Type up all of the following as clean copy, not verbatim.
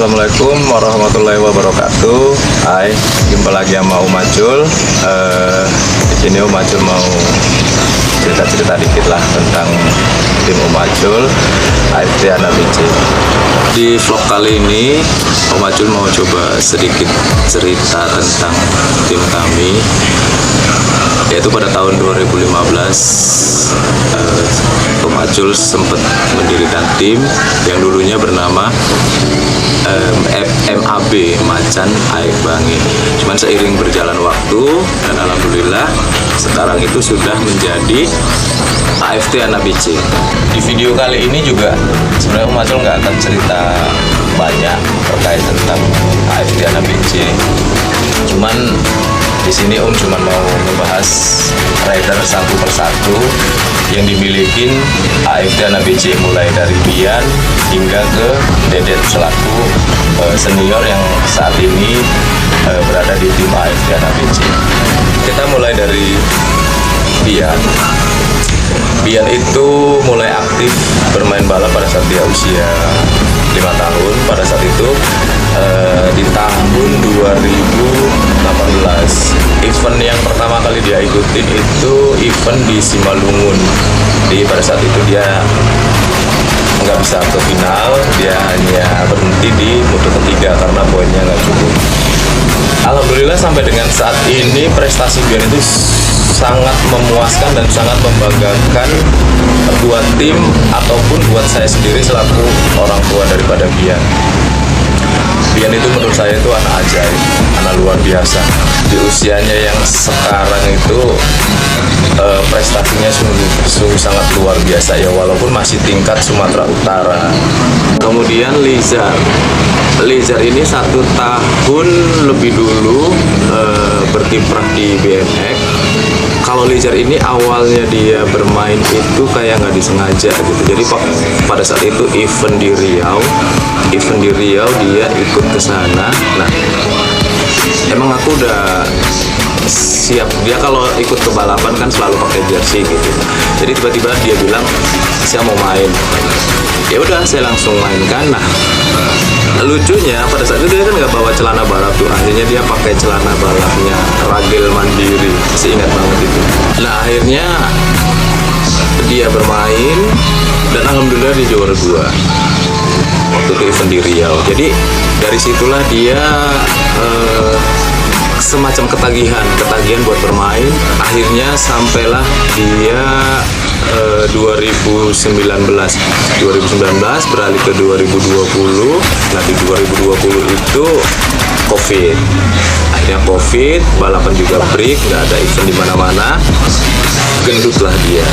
Assalamualaikum warahmatullahi wabarakatuh. Hai, jumpa lagi sama Om Acul. Di sini Om Acul mau cerita-cerita dikit lah tentang tim Om Acul AFT Anak BC. Di vlog kali ini Om Acul mau coba sedikit cerita tentang tim kami, yaitu pada tahun 2015 Om Acul sempat mendirikan tim yang dulunya bernama MAB, Macan Air Bangi. Cuman seiring berjalan waktu dan alhamdulillah sekarang itu sudah menjadi AFT Anak BC. Di video kali ini juga sebenarnya Om Acul nggak akan cerita banyak terkait tentang AFT Anak BC. Cuman di sini Om cuma mau membahas rider satu persatu yang dimiliki AFT Anak BC, mulai dari Bian hingga ke Dedet selaku senior yang saat ini berada di tim AFT Anak BC. Kita mulai dari Bian. Bian itu mulai aktif bermain balap pada saat dia usia 5 tahun. Pada saat itu di tahun 2018 event yang pertama kali dia ikutin itu event di Simalungun. Jadi pada saat itu dia nggak bisa ke final, dia hanya berhenti di mutu ketiga karena poinnya nggak cukup. Alhamdulillah sampai dengan saat ini prestasi Bian itu sangat memuaskan dan sangat membanggakan buat tim ataupun buat saya sendiri selaku orang tua daripada Bian. Bian itu menurut saya itu anak ajaib, anak luar biasa. Di usianya yang sekarang itu prestasinya sungguh sangat luar biasa ya, walaupun masih tingkat Sumatera Utara. Kemudian Lizar ini 1 tahun lebih dulu berkiprah di BMX. Kalau Lizar ini awalnya dia bermain itu kayak nggak disengaja gitu. Jadi pada saat itu event di Riau dia ikut ke sana. Nah, emang aku udah siap. Dia kalau ikut ke balapan kan selalu pakai jersey gitu. Jadi tiba-tiba dia bilang saya mau main. Ya udah, saya langsung mainkan. Nah, lucunya pada saat itu dia kan nggak bawa celana balap tuh, akhirnya dia pakai celana balapnya Ragil Mandiri, masih ingat banget itu. Nah, akhirnya dia bermain dan alhamdulillah dia juara 2 waktu itu event di Riau. Jadi dari situlah dia semacam ketagihan buat bermain. Akhirnya sampailah dia 2019 beralih ke 2020. Nah, di 2020 itu COVID. Akhirnya COVID, balapan juga break, nggak ada event di mana-mana. Gendutlah dia.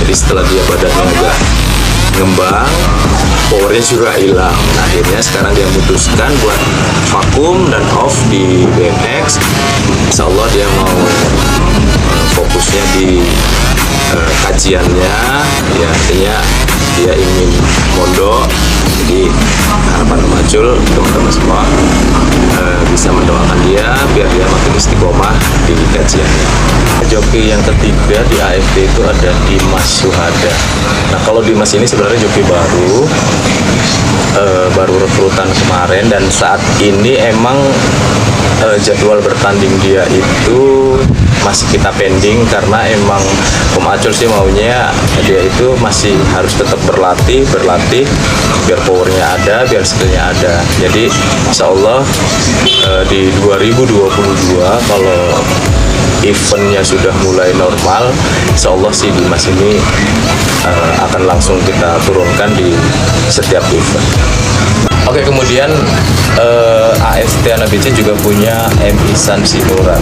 Jadi setelah dia badannya agak ngembang, powernya juga hilang. Nah, akhirnya sekarang dia memutuskan buat vakum dan off di BMX. Insya Allah dia mau fokusnya di kajiannya, ya artinya dia ingin mondok. Jadi harapan Om Acul teman-teman semua bisa mendoakan dia biar dia makin istiqomah di kajiannya. Joki yang ketiga di AFT itu ada Dimas Syuhada. Nah, kalau Dimas ini sebenarnya joki baru rekrutan kemarin, dan saat ini emang jadwal bertanding dia itu masih kita pending karena emang Om Acul sih maunya dia itu masih harus tetap berlatih biar powernya ada, biar skillnya ada. Jadi insya Allah di 2022 kalau eventnya sudah mulai normal, insya Allah sih Dimas ini akan langsung kita turunkan di setiap event. Oke, kemudian AFT Anak BC juga punya M. Ihsan Sinuran.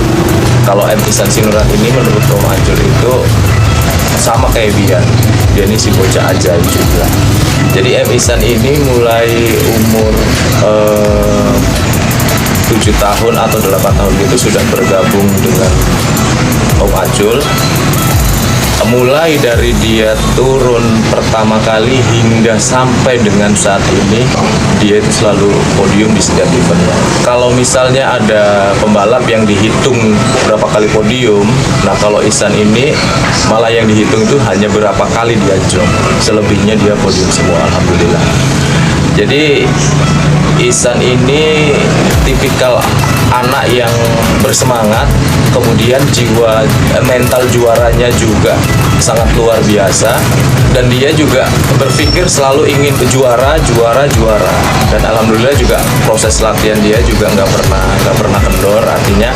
Kalau M. Ihsan Sinuran ini menurut Om Acul itu sama kayak Bian. Dia ini si bocah ajaib juga. Jadi M. Ihsan ini mulai umur 7 tahun atau 8 tahun itu sudah bergabung dengan Om Acul. Mulai dari dia turun pertama kali hingga sampai dengan saat ini, dia itu selalu podium di setiap eventnya. Kalau misalnya ada pembalap yang dihitung berapa kali podium, nah kalau Ihsan ini malah yang dihitung itu hanya berapa kali dia jump, selebihnya dia podium semua, alhamdulillah. Jadi Ihsan ini tipikal anak yang bersemangat, kemudian jiwa mental juaranya juga sangat luar biasa, dan dia juga berpikir selalu ingin juara. Dan alhamdulillah juga proses latihan dia juga nggak pernah kendor. Artinya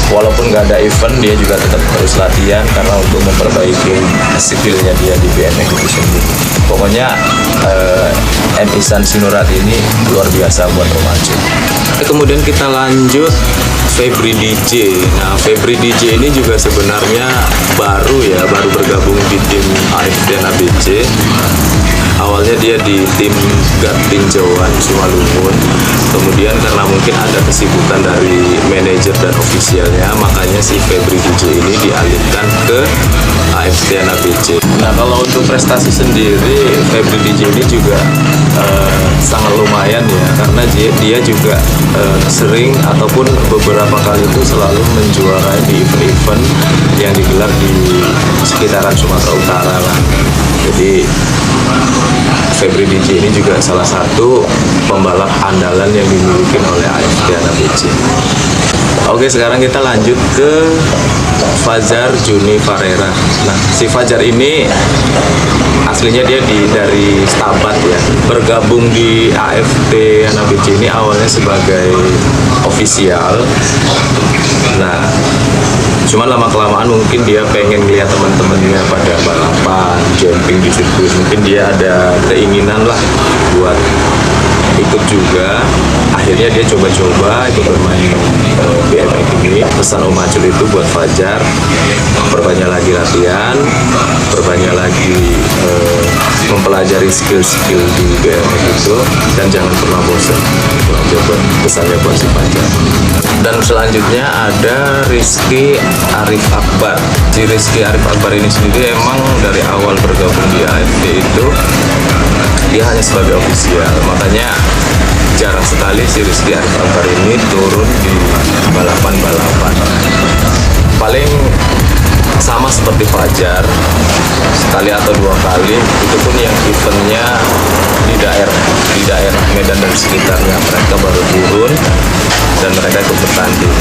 walaupun nggak ada event, dia juga tetap terus latihan karena untuk memperbaiki skillnya dia di BMX itu sendiri. Pokoknya M. Ihsan Sinurat ini luar biasa buat remaja. Kemudian kita lanjut Febri DJ. Nah, Febri DJ ini juga sebenarnya baru bergabung di tim AFT ABC. Awalnya dia di tim GAT Tinjauan Simalungun. Kemudian karena mungkin ada kesibukan dari manajer dan ofisialnya, makanya si Febri DJ ini dialihkan ke AFT ABC. Nah, kalau untuk prestasi sendiri, Febri DJ ini juga sangat lumayan ya, karena dia juga sering ataupun beberapa kali itu selalu menjuarai di event-event yang digelar di sekitaran Sumatera Utara lah. Jadi Febri DJ ini juga salah satu pembalap andalan yang dimiliki oleh AFT ABC. Oke, sekarang kita lanjut ke Fajar Juni Farera. Nah, si Fajar ini aslinya dia dari Stabat ya. Bergabung di AFT ABC ini awalnya sebagai ofisial. Nah, cuma lama-kelamaan mungkin dia pengen lihat teman-temannya pada balapan, jumping di sirkuit. Mungkin dia ada keinginan lah buat ikut juga. Akhirnya dia coba-coba ikut bermain BMX ini. Pesan Om Acul itu buat Fajar, perbanyak lagi latihan, perbanyak lagi mempelajari skill-skill di BMX itu, dan jangan pernah bosan. Itu aja pesannya buat si Fajar. Dan selanjutnya ada Rizky Arif Akbar. Si Rizky Arif Akbar ini sendiri emang dari awal bergabung di AFT itu dia hanya sebagai ofisial, makanya jarang sekali si Rizky Arif Akbar ini turun di balapan-balapan. Paling sama seperti Fajar, sekali atau dua kali, itu pun yang eventnya di daerah Medan dan sekitarnya, mereka baru turun dan mereka ikut bertanding.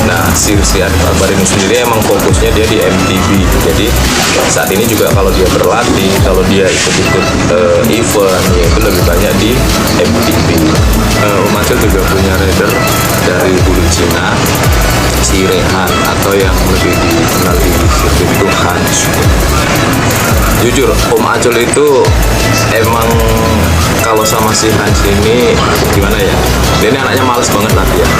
Nah, si Rizky Arif Akbar ini sendiri emang fokusnya dia di MTB. Jadi saat ini juga kalau dia berlatih, kalau dia ikut-ikut event, ya itu lebih banyak di MTB. Om Acul juga punya rider dari Bulu Cina, si Rehan, atau yang lebih dikenal di sirkuit itu Hans. Jujur, Om Acul itu emang kalau sama si Hans ini gimana ya, dia ini anaknya males banget latihan.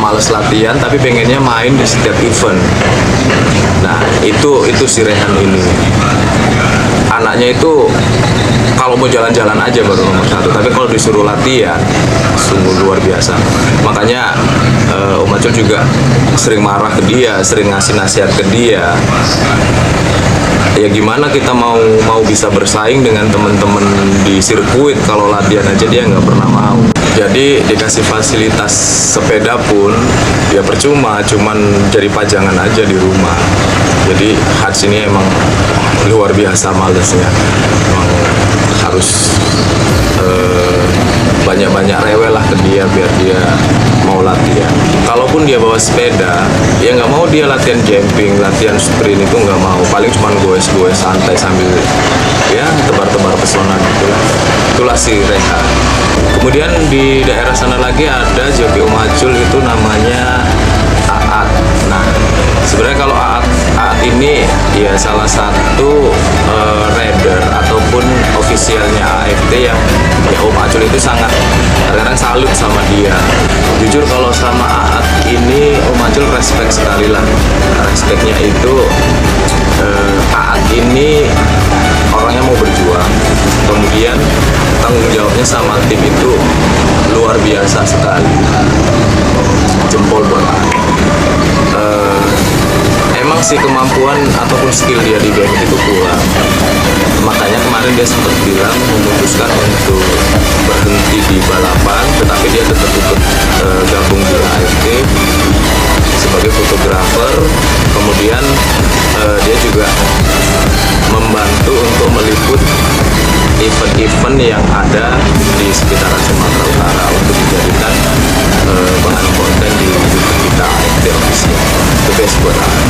Males latihan tapi pengennya main di setiap event. Nah, itu si Rehan ini. Anaknya itu kalau mau jalan-jalan aja baru nomor satu, tapi kalau disuruh latihan sungguh luar biasa. Makanya Om Acul juga sering marah ke dia, sering ngasih nasihat ke dia. Ya gimana kita mau bisa bersaing dengan teman-teman di sirkuit kalau latihan aja dia nggak pernah mau. Jadi dikasih fasilitas sepeda pun dia percuma, cuman jadi pajangan aja di rumah. Jadi Hats ini emang luar biasa malesnya, emang harus banyak-banyak rewel lah ke dia biar dia mau latihan. Kalaupun dia bawa sepeda, ya nggak mau dia latihan jumping, latihan sprint itu nggak mau. Paling cuma goes-goes santai sambil ya tebar-tebar pesona gitu lah. Itulah si Rehan. Kemudian di daerah sana lagi ada joki Om Acul, itu namanya Aat. Nah, sebenarnya kalau Aat ini ya salah satu rider ataupun ofisialnya AFT yang ya Om Acul itu sangat kadang-kadang salut sama dia. Jujur kalau sama Aat ini Om Acul respect sekali lah. Respectnya itu Aat ini orangnya mau berjuang, kemudian tanggung jawabnya sama tim itu luar biasa sekali. Jempol buat Aat. Emang sih kemampuan ataupun skill dia di BMX itu kurang, makanya kemarin dia sempat bilang memutuskan untuk berhenti di balapan, tetapi dia tetap ikut gabung di AFT sebagai fotografer. Kemudian dia juga membantu untuk meliput event-event teman-teman yang ada di sekitaran Sumatera Utara untuk dijadikan bahan konten di YouTube kita AFT Official, the best buat aku.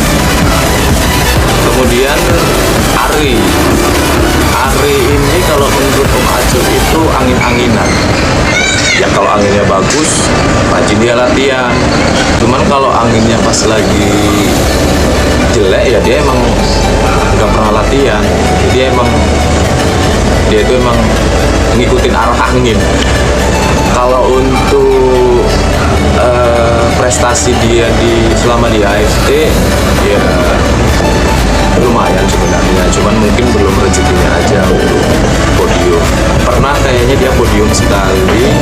Kemudian Ari ini kalau menurut Om Acul itu angin-anginan. Ya kalau anginnya bagus, rajin dia latihan. Cuman kalau anginnya pas lagi jelek ya dia emang nggak pernah latihan. Dia itu emang ngikutin arah angin. Kalau untuk prestasi dia selama di AFT ya lumayan sebenarnya, cuman mungkin belum rezekinya aja untuk podium. Pernah kayaknya dia podium sekali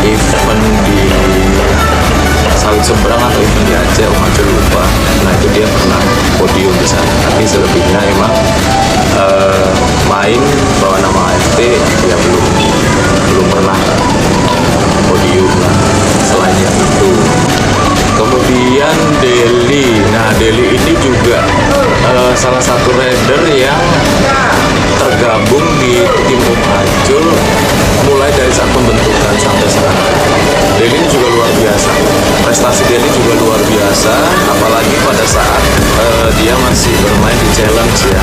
event di Sawit Seberang atau event di Aceh, Om Acul lupa. Nah itu dia pernah podium di sana, tapi selebihnya emang main bawa nama AFT ya belum pernah podium lah selain yang itu. Kemudian Deli, nah Deli ini juga salah satu rider yang tergabung di tim Om Acul mulai dari saat pembentukan sampai sekarang. Deli ini juga luar biasa, prestasi Deli juga luar biasa, apalagi pada saat dia masih bermain di challenge ya.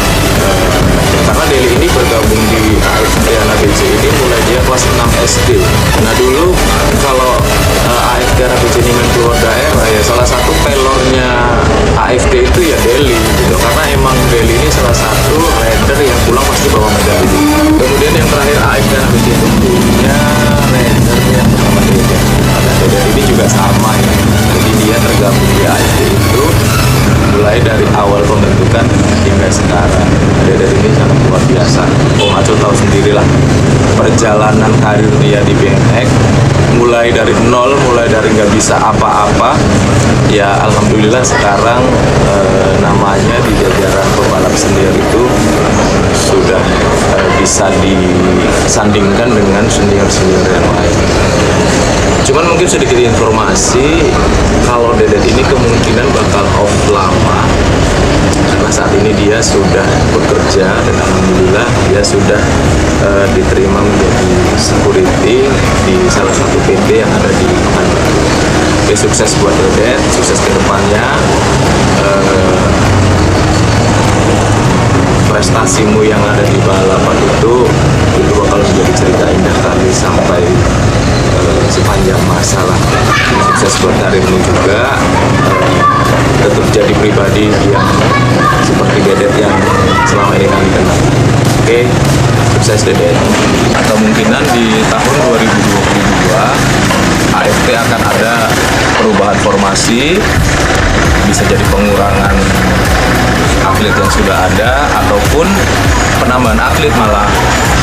Karena Deli ini bergabung di AFT Ana BC ini mulai dia kelas 6 SD. Nah dulu kalau AFT Ana BC ini main keluar daerah ya salah satu pelornya AFT itu ya Deli gitu. Karena emang Deli ini salah satu rider yang pulang pasti bawa medali. Kemudian yang terakhir AFT Ana BC itu punya rider yang bernama Deden. Nah Deden ini juga sama ya. Jadi dia tergabung di AFT itu mulai dari awal pembentukan hingga sekarang. Deden ini sangat luar biasa. Om Acul tahu sendirilah perjalanan karir dia di BMX mulai dari nol, mulai dari nggak bisa apa-apa ya alhamdulillah sekarang namanya di jajaran pembalap senior itu sudah bisa disandingkan dengan senior-senior yang lain. Cuman mungkin sedikit informasi kalau Dedet ini kemungkinan bakal off lama karena saat ini dia sudah bekerja dan alhamdulillah dia sudah diterima menjadi security di salah satu PT yang ada di Pekanbaru. Oke, sukses buat Dedet, sukses ke depannya. Prestasimu yang ada di balapan itu bakal menjadi cerita indah kali sampai sepanjang masa lah. Sukses buat karirmu juga, tetap jadi pribadi yang seperti Dedet yang selama ini kami kenal. Oke, sukses Dedet. Kemungkinan di tahun 2022 AFT akan ada perubahan formasi, bisa jadi pengurangan atlet yang sudah ada ataupun penambahan atlet malah.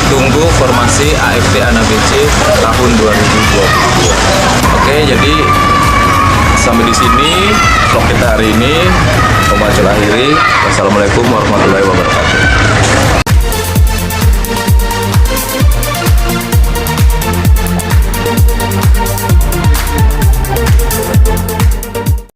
Tunggu formasi AFT Ana BC tahun 2022. Oke, jadi sampai di sini vlog kita hari ini. Om Acul akhiri. Wassalamualaikum warahmatullahi wabarakatuh.